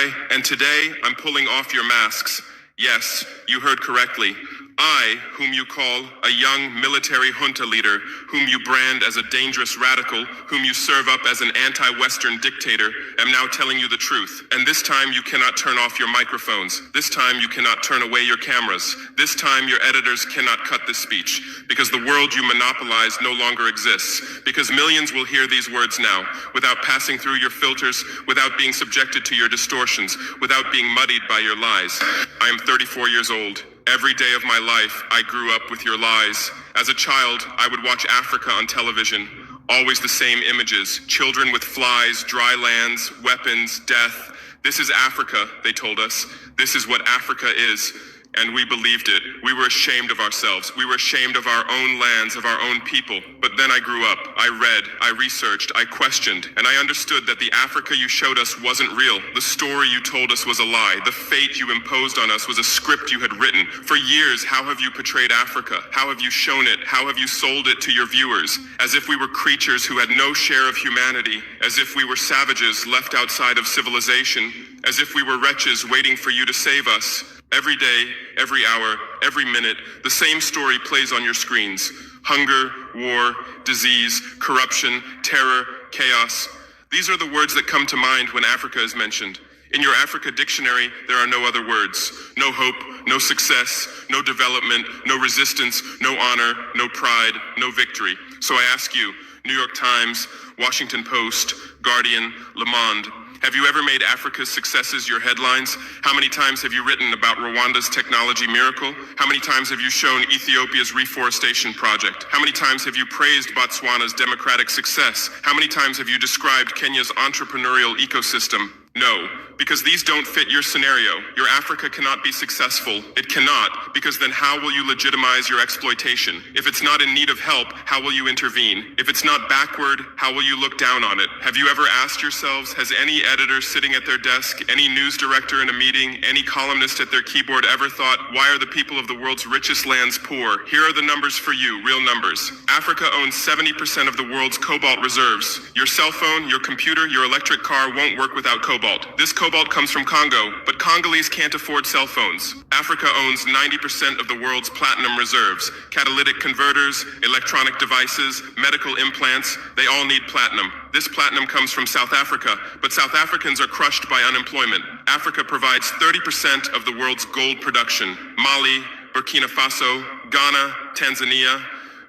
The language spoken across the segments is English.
Traore, and today I'm pulling off your masks. Yes, you heard correctly. I, whom you call a young military junta leader, whom you brand as a dangerous radical, whom you serve up as an anti-Western dictator, am now telling you the truth. And this time you cannot turn off your microphones. This time you cannot turn away your cameras. This time your editors cannot cut this speech, because the world you monopolize no longer exists. Because millions will hear these words now, without passing through your filters, without being subjected to your distortions, without being muddied by your lies. I am 34 years old. Every day of my life, I grew up with your lies. As a child, I would watch Africa on television. Always the same images. Children with flies, dry lands, weapons, death. This is Africa, they told us. This is what Africa is. And we believed it. We were ashamed of ourselves. We were ashamed of our own lands, of our own people. But then I grew up. I read, I researched, I questioned, and I understood that the Africa you showed us wasn't real. The story you told us was a lie. The fate you imposed on us was a script you had written. For years, how have you portrayed Africa? How have you shown it? How have you sold it to your viewers? As if we were creatures who had no share of humanity. As if we were savages left outside of civilization. As if we were wretches waiting for you to save us. Every day, every hour, every minute, the same story plays on your screens. Hunger, war, disease, corruption, terror, chaos. These are the words that come to mind when Africa is mentioned. In your Africa dictionary, there are no other words. No hope, no success, no development, no resistance, no honor, no pride, no victory. So I ask you, New York Times, Washington Post, Guardian, Le Monde, have you ever made Africa's successes your headlines? How many times have you written about Rwanda's technology miracle? How many times have you shown Ethiopia's reforestation project? How many times have you praised Botswana's democratic success? How many times have you described Kenya's entrepreneurial ecosystem? No, because these don't fit your scenario. Your Africa cannot be successful. It cannot, because then how will you legitimize your exploitation? If it's not in need of help, how will you intervene? If it's not backward, how will you look down on it? Have you ever asked yourselves, has any editor sitting at their desk, any news director in a meeting, any columnist at their keyboard ever thought, why are the people of the world's richest lands poor? Here are the numbers for you, real numbers. Africa owns 70% of the world's cobalt reserves. Your cell phone, your computer, your electric car won't work without cobalt. This cobalt comes from Congo, but Congolese can't afford cell phones. Africa owns 90% of the world's platinum reserves. Catalytic converters, electronic devices, medical implants, they all need platinum. This platinum comes from South Africa, but South Africans are crushed by unemployment. Africa provides 30% of the world's gold production. Mali, Burkina Faso, Ghana, Tanzania.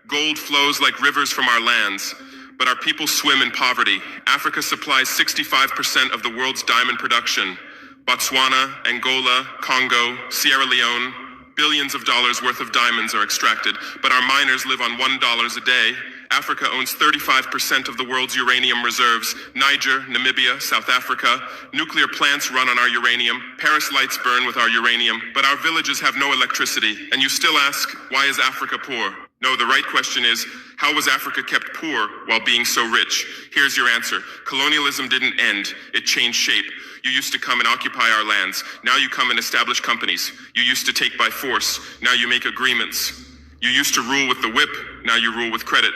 Gold flows like rivers from our lands. But our people swim in poverty. Africa supplies 65% of the world's diamond production. Botswana, Angola, Congo, Sierra Leone, billions of dollars worth of diamonds are extracted, but our miners live on $1 a day. Africa owns 35% of the world's uranium reserves. Niger, Namibia, South Africa. Nuclear plants run on our uranium. Paris lights burn with our uranium, but our villages have no electricity. And you still ask, why is Africa poor? No, the right question is, how was Africa kept poor while being so rich? Here's your answer. Colonialism didn't end, it changed shape. You used to come and occupy our lands. Now you come and establish companies. You used to take by force. Now you make agreements. You used to rule with the whip. Now you rule with credit.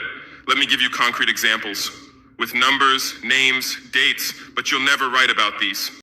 Let me give you concrete examples. With numbers, names, dates, but you'll never write about these.